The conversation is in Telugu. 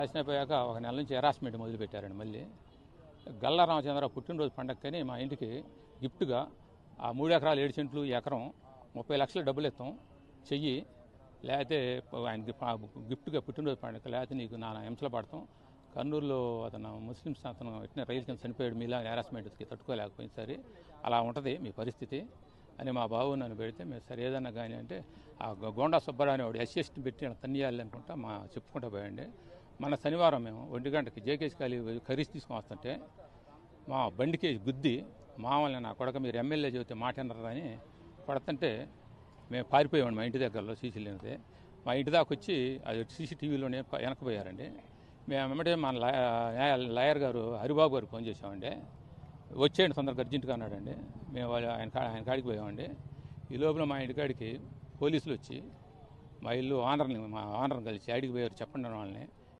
రాసినపోయాక ఒక నెల నుంచి హెరాస్మెంట్ మొదలుపెట్టారండి. మళ్ళీ గల్లా రామచంద్రరావు పుట్టినరోజు పండగకని మా ఇంటికి గిఫ్ట్గా ఆ 3 ఎకరాలు 7 సెంట్లు ఎకరం 30 లక్షలు డబ్బులు ఇస్తాం చెయ్యి, లేకపోతే ఆయనకి గిఫ్ట్గా పుట్టినరోజు పండగ, లేకపోతే నీకు నా హింసలు పడతాం. కర్నూలులో అతను ముస్లిమ్స్ అతను ఎట్టిన రైలు కింద చనిపోయాడు, మీలా హెరాస్మెంట్కి తట్టుకోలేకపోయింది. సరే అలా ఉంటుంది మీ పరిస్థితి అని మా బాబు నన్ను పెడితే మేము సరే ఏదన్నా కానీ అంటే ఆ గోండా సుబ్బారావు అనేవాడు ఎస్సీఎస్టీ పెట్టి తన్నియాలి అనుకుంటా చెప్పుకుంటూ పోయండి. మన శనివారం మేము 1 గంటకి జేకేసి ఖాళీ కర్రీస్ తీసుకొని వస్తుంటే మా బండికి గుద్ది మామూలు నా కొడక మీరు ఎమ్మెల్యే చెబితే మాట అని పడుతుంటే మేము పారిపోయామండి. మా ఇంటి దగ్గరలో సీసీ లేనిదే మా ఇంటి దాకా వచ్చి అది సీసీటీవీలోనే వెనకపోయారండి. మేము వెంబడే మన లాయర్ గారు హరిబాబు గారు ఫోన్ చేసామండి. వచ్చేయండి తొందరగా అర్జెంటుగా అన్నాడండి. మేము ఆయన కాడికి పోయామండి. ఈ లోపల మా ఇంటికాడికి పోలీసులు వచ్చి మా ఆనర్ని కలిసి ఆడికి పోయారు చెప్పండి వాళ్ళని.